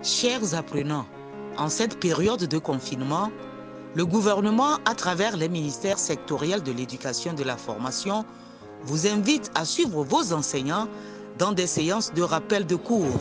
Chers apprenants, en cette période de confinement, le gouvernement, à travers les ministères sectoriels de l'éducation et de la formation, vous invite à suivre vos enseignants dans des séances de rappel de cours,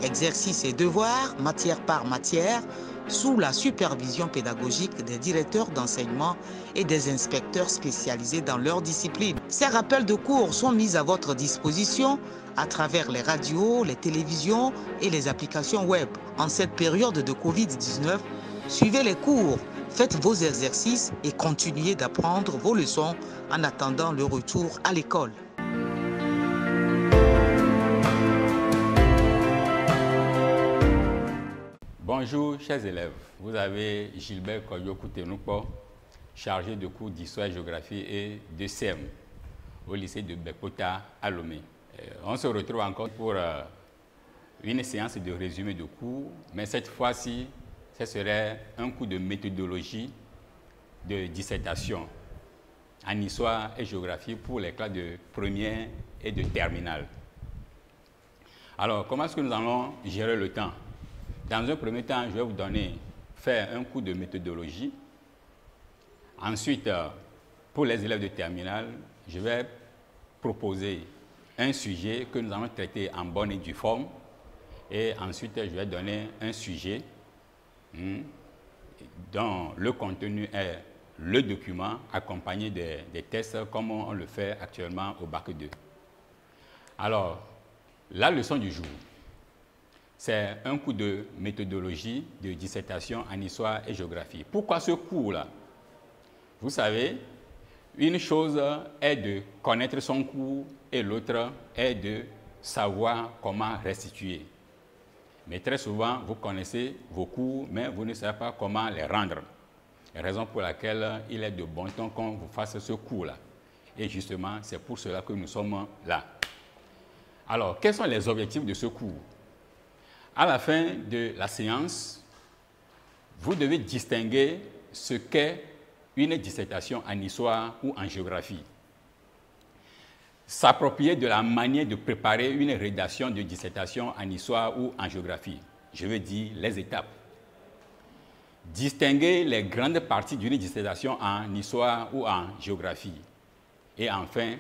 exercices et devoirs, matière par matière, sous la supervision pédagogique des directeurs d'enseignement et des inspecteurs spécialisés dans leur discipline. Ces rappels de cours sont mis à votre disposition à travers les radios, les télévisions et les applications web. En cette période de Covid-19, suivez les cours, faites vos exercices et continuez d'apprendre vos leçons en attendant le retour à l'école. Bonjour chers élèves, vous avez Gilbert Koyo-Koutenoupo, chargé de cours d'histoire, géographie et de CM au lycée de Bekota à Lomé. On se retrouve encore pour une séance de résumé de cours, mais cette fois-ci, ce serait un cours de méthodologie de dissertation en histoire et géographie pour les classes de première et de terminale. Alors, comment est-ce que nous allons gérer le temps? Dans un premier temps, je vais vous faire un cours de méthodologie. Ensuite, pour les élèves de terminale, je vais proposer un sujet que nous allons traiter en bonne et due forme. Et ensuite, je vais donner un sujet dont le contenu est le document accompagné des tests comme on le fait actuellement au Bac 2. Alors, la leçon du jour, c'est un cours de méthodologie de dissertation en histoire et géographie. Pourquoi ce cours-là? Vous savez, une chose est de connaître son cours et l'autre est de savoir comment restituer. Mais très souvent, vous connaissez vos cours, mais vous ne savez pas comment les rendre. Raison pour laquelle il est de bon ton qu'on vous fasse ce cours-là. Et justement, c'est pour cela que nous sommes là. Alors, quels sont les objectifs de ce cours? À la fin de la séance, vous devez distinguer ce qu'est une dissertation en histoire ou en géographie. S'approprier de la manière de préparer une rédaction de dissertation en histoire ou en géographie. Je veux dire les étapes. Distinguer les grandes parties d'une dissertation en histoire ou en géographie. Et enfin,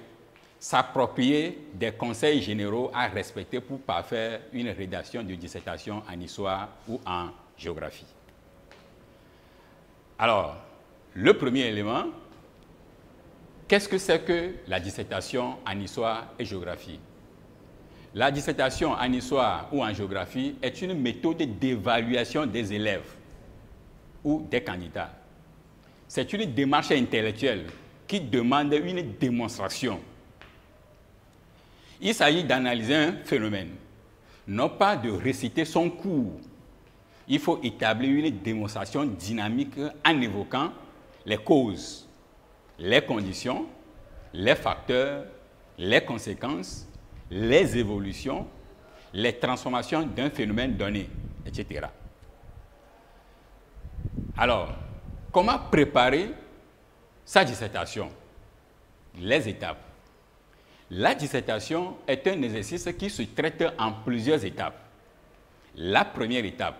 s'approprier des conseils généraux à respecter pour parfaire une rédaction de dissertation en histoire ou en géographie. Alors, le premier élément, qu'est-ce que c'est que la dissertation en histoire et géographie? La dissertation en histoire ou en géographie est une méthode d'évaluation des élèves ou des candidats. C'est une démarche intellectuelle qui demande une démonstration. Il s'agit d'analyser un phénomène, non pas de réciter son cours. Il faut établir une démonstration dynamique en évoquant les causes, les conditions, les facteurs, les conséquences, les évolutions, les transformations d'un phénomène donné, etc. Alors, comment préparer sa dissertation? Les étapes. La dissertation est un exercice qui se traite en plusieurs étapes. La première étape,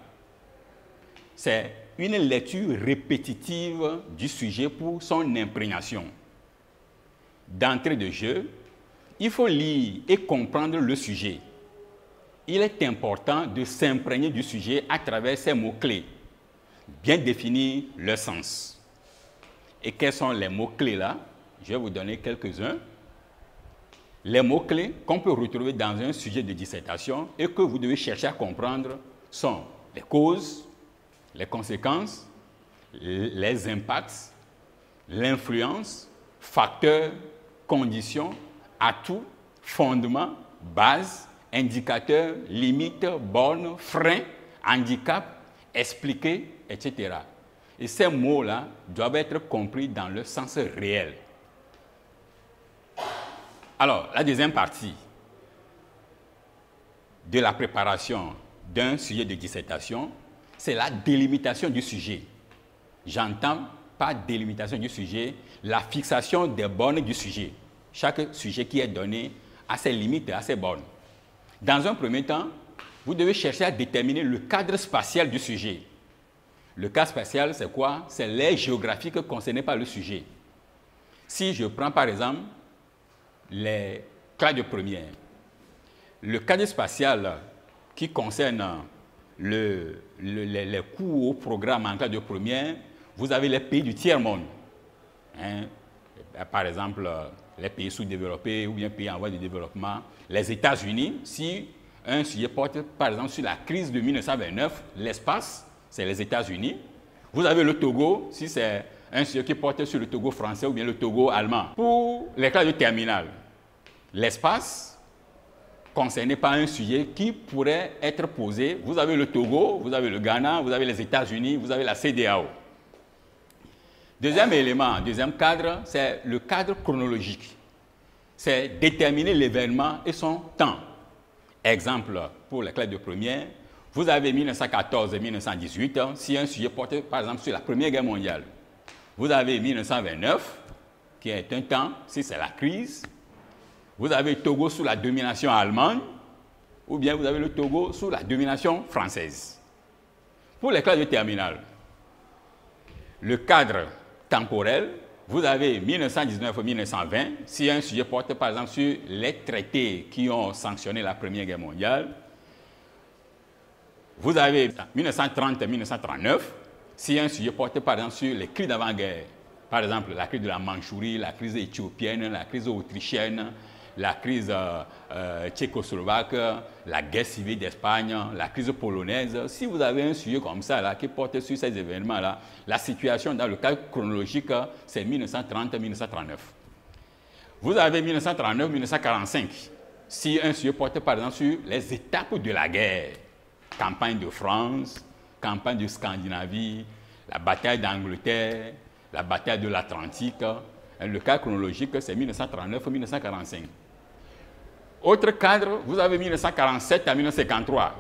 c'est une lecture répétitive du sujet pour son imprégnation. D'entrée de jeu, il faut lire et comprendre le sujet. Il est important de s'imprégner du sujet à travers ces mots-clés, bien définir leur sens. Et quels sont les mots-clés là? Je vais vous donner quelques-uns. Les mots-clés qu'on peut retrouver dans un sujet de dissertation et que vous devez chercher à comprendre sont les causes, les conséquences, les impacts, l'influence, facteurs, conditions, atouts, fondements, bases, indicateurs, limites, bornes, freins, handicaps, expliqués, etc. Et ces mots-là doivent être compris dans le sens réel. Alors, la deuxième partie de la préparation d'un sujet de dissertation, c'est la délimitation du sujet. J'entends par délimitation du sujet la fixation des bornes du sujet. Chaque sujet qui est donné a ses limites, a ses bornes. Dans un premier temps, vous devez chercher à déterminer le cadre spatial du sujet. Le cadre spatial, c'est quoi? C'est l'aire géographique concernée par le sujet. Si je prends par exemple les classes de première, le cadre spatial qui concerne les cours au programme en classe de première, vous avez les pays du tiers-monde. Hein? Par exemple, les pays sous-développés ou bien pays en voie de développement. Les États-Unis, si un sujet porte par exemple sur la crise de 1929, l'espace, c'est les États-Unis. Vous avez le Togo, si c'est un sujet qui porte sur le Togo français ou bien le Togo allemand. Pour les classes de terminale, l'espace, concerné par un sujet qui pourrait être posé, vous avez le Togo, vous avez le Ghana, vous avez les États-Unis, vous avez la CEDEAO. Deuxième élément, deuxième cadre, c'est le cadre chronologique. C'est déterminer l'événement et son temps. Exemple, pour les classes de première, vous avez 1914 et 1918, si un sujet porte par exemple sur la Première Guerre mondiale. Vous avez 1929, qui est un temps, si c'est la crise. Vous avez Togo sous la domination allemande, ou bien vous avez le Togo sous la domination française. Pour les classes de terminale, le cadre temporel, vous avez 1919-1920, si un sujet porte par exemple sur les traités qui ont sanctionné la Première Guerre mondiale. Vous avez 1930-1939, si un sujet porte par exemple sur les crises d'avant-guerre, par exemple la crise de la Mandchourie, la crise éthiopienne, la crise autrichienne, la crise tchécoslovaque, la guerre civile d'Espagne, la crise polonaise. Si vous avez un sujet comme ça là, qui porte sur ces événements-là, la situation dans le cadre chronologique, c'est 1930-1939. Vous avez 1939-1945. Si un sujet porte par exemple sur les étapes de la guerre, campagne de France, campagne de Scandinavie, la bataille d'Angleterre, la bataille de l'Atlantique, le cadre chronologique, c'est 1939-1945. Autre cadre, vous avez 1947 à 1953.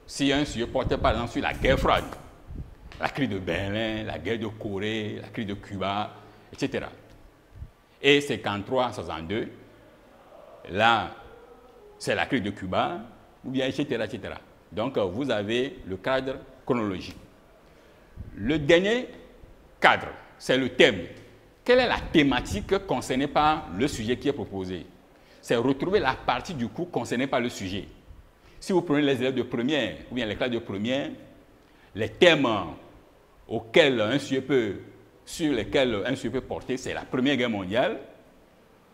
Si un sujet porte par exemple sur la guerre froide, la crise de Berlin, la guerre de Corée, la crise de Cuba, etc. Et 53-62, là, c'est la crise de Cuba, ou bien etc., etc. Donc, vous avez le cadre chronologique. Le dernier cadre, c'est le thème. Quelle est la thématique concernée par le sujet qui est proposé? C'est retrouver la partie du cours concernée par le sujet. Si vous prenez les élèves de première, ou bien les classes de première, les thèmes sur lesquels un sujet peut porter, c'est la Première Guerre mondiale,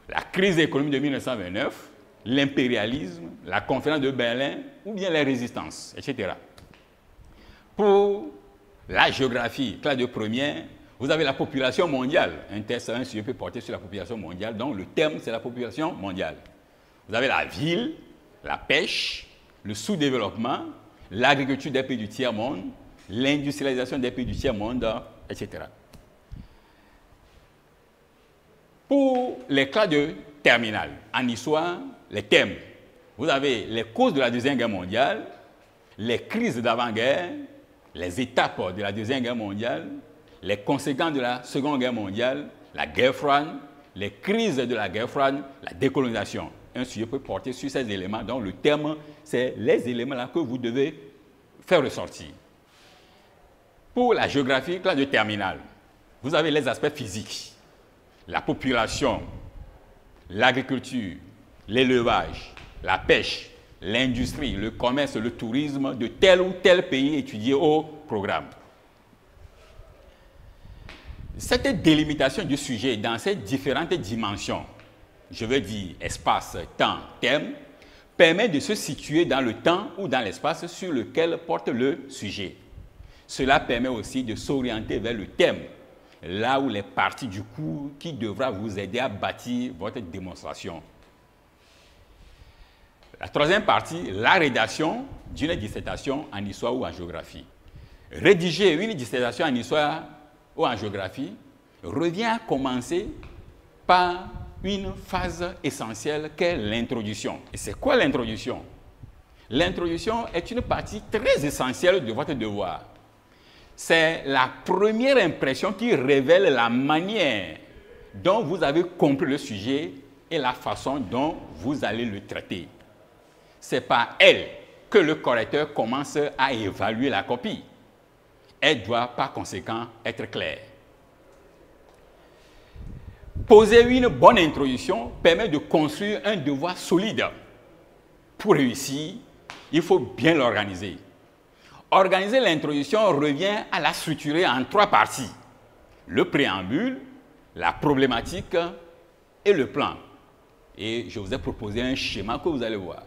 la crise économique de 1929, l'impérialisme, la conférence de Berlin, ou bien les résistances, etc. Pour la géographie, classe de première, vous avez la population mondiale. Un sujet peut porter sur la population mondiale, donc le thème, c'est la population mondiale. Vous avez la ville, la pêche, le sous-développement, l'agriculture des pays du tiers-monde, l'industrialisation des pays du tiers-monde, etc. Pour les classes de terminale, en histoire, les thèmes, vous avez les causes de la Deuxième Guerre mondiale, les crises d'avant-guerre, les étapes de la Deuxième Guerre mondiale, les conséquences de la Seconde Guerre mondiale, la guerre froide, les crises de la guerre froide, la décolonisation. Un sujet peut porter sur ces éléments. Donc le terme, c'est les éléments là que vous devez faire ressortir. Pour la géographie, classe de terminale, vous avez les aspects physiques, la population, l'agriculture, l'élevage, la pêche, l'industrie, le commerce, le tourisme de tel ou tel pays étudié au programme. Cette délimitation du sujet dans ces différentes dimensions, je veux dire espace, temps, thème, permet de se situer dans le temps ou dans l'espace sur lequel porte le sujet. Cela permet aussi de s'orienter vers le thème, là où les parties du cours qui devra vous aider à bâtir votre démonstration. La troisième partie, la rédaction d'une dissertation en histoire ou en géographie. Rédiger une dissertation en histoire ou en géographie revient à commencer par une phase essentielle qu'est l'introduction. Et c'est quoi l'introduction? L'introduction est une partie très essentielle de votre devoir. C'est la première impression qui révèle la manière dont vous avez compris le sujet et la façon dont vous allez le traiter. C'est par elle que le correcteur commence à évaluer la copie. Elle doit par conséquent être claire. Poser une bonne introduction permet de construire un devoir solide. Pour réussir, il faut bien l'organiser. Organiser l'introduction revient à la structurer en 3 parties. Le préambule, la problématique et le plan. Et je vous ai proposé un schéma que vous allez voir.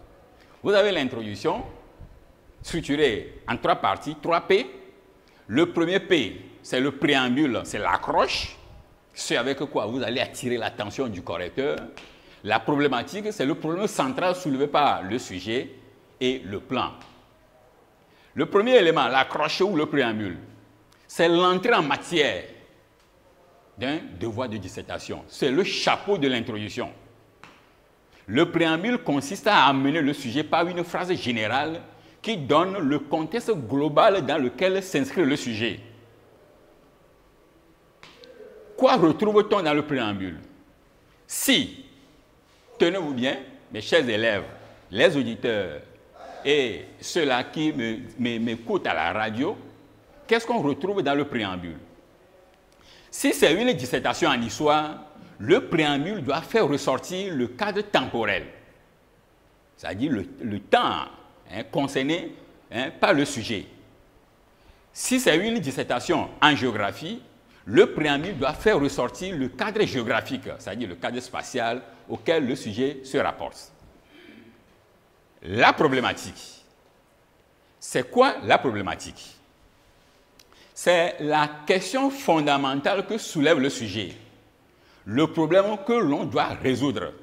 Vous avez l'introduction structurée en 3 parties, 3 P. Le premier P, c'est le préambule, c'est l'accroche. C'est avec quoi vous allez attirer l'attention du correcteur. La problématique, c'est le problème central soulevé par le sujet et le plan. Le premier élément, l'accroche ou le préambule, c'est l'entrée en matière d'un devoir de dissertation. C'est le chapeau de l'introduction. Le préambule consiste à amener le sujet par une phrase générale qui donne le contexte global dans lequel s'inscrit le sujet. Quoi retrouve-t-on dans le préambule? Si, tenez-vous bien, mes chers élèves, les auditeurs et ceux-là qui m'écoutent à la radio, qu'est-ce qu'on retrouve dans le préambule? Si c'est une dissertation en histoire, le préambule doit faire ressortir le cadre temporel, c'est-à-dire le temps concerné par le sujet. Si c'est une dissertation en géographie, le préambule doit faire ressortir le cadre géographique, c'est-à-dire le cadre spatial auquel le sujet se rapporte. La problématique. C'est quoi la problématique? C'est la question fondamentale que soulève le sujet, le problème que l'on doit résoudre,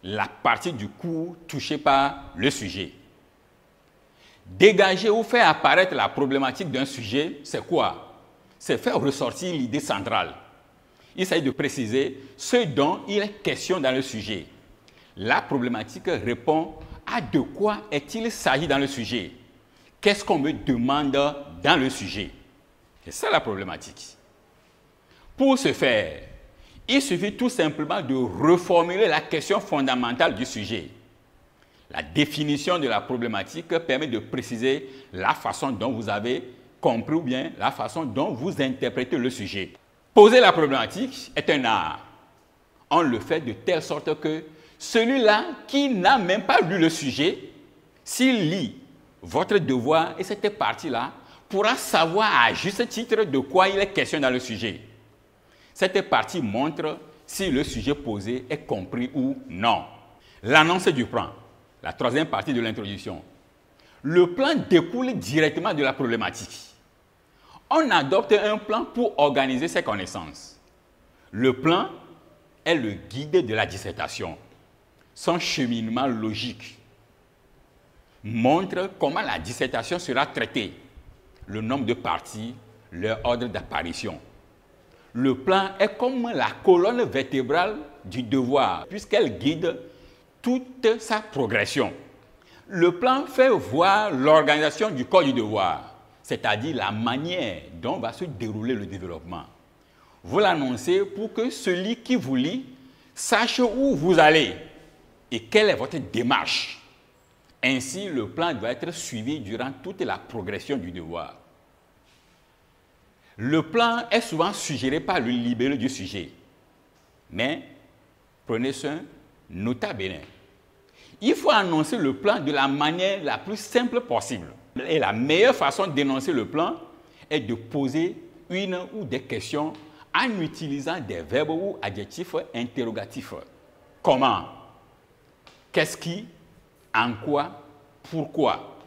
la partie du cours touchée par le sujet. Dégager ou faire apparaître la problématique d'un sujet, c'est quoi? C'est faire ressortir l'idée centrale. Il s'agit de préciser ce dont il est question dans le sujet. La problématique répond à de quoi est-il s'agit dans le sujet? Qu'est-ce qu'on me demande dans le sujet? C'est ça la problématique. Pour ce faire, il suffit tout simplement de reformuler la question fondamentale du sujet. La définition de la problématique permet de préciser la façon dont vous avez compris ou bien la façon dont vous interprétez le sujet. Poser la problématique est un art. On le fait de telle sorte que celui-là qui n'a même pas lu le sujet, s'il lit votre devoir et cette partie-là, pourra savoir à juste titre de quoi il est question dans le sujet. Cette partie montre si le sujet posé est compris ou non. L'annonce du plan, la 3e partie de l'introduction. Le plan découle directement de la problématique. On adopte un plan pour organiser ses connaissances. Le plan est le guide de la dissertation. Son cheminement logique montre comment la dissertation sera traitée, le nombre de parties, leur ordre d'apparition. Le plan est comme la colonne vertébrale du devoir, puisqu'elle guide toute sa progression. Le plan fait voir l'organisation du corps du devoir, c'est-à-dire la manière dont va se dérouler le développement. Vous l'annoncez pour que celui qui vous lit sache où vous allez et quelle est votre démarche. Ainsi, le plan doit être suivi durant toute la progression du devoir. Le plan est souvent suggéré par le libellé du sujet. Mais, prenez soin, nota bene. Il faut annoncer le plan de la manière la plus simple possible. Et la meilleure façon d'énoncer le plan est de poser une ou des questions en utilisant des verbes ou adjectifs interrogatifs. Comment? Qu'est-ce qui? En quoi? Pourquoi?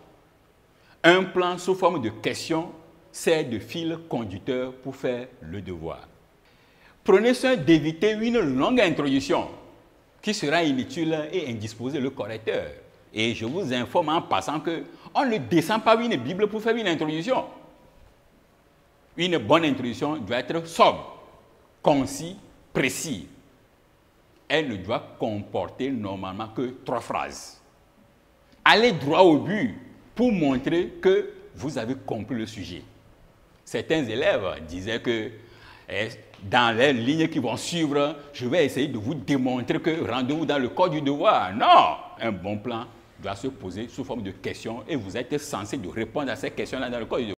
Un plan sous forme de questions sert de fil conducteur pour faire le devoir. Prenez soin d'éviter une longue introduction qui sera inutile et indisposée le correcteur. Et je vous informe en passant qu'on ne descend pas une Bible pour faire une introduction. Une bonne introduction doit être sobre, concis, précis. Elle ne doit comporter normalement que 3 phrases. Allez droit au but pour montrer que vous avez compris le sujet. Certains élèves disaient que dans les lignes qui vont suivre, je vais essayer de vous démontrer que rendez-vous dans le corps du devoir. Non, un bon plan doit se poser sous forme de questions et vous êtes censé de répondre à ces questions-là dans le code.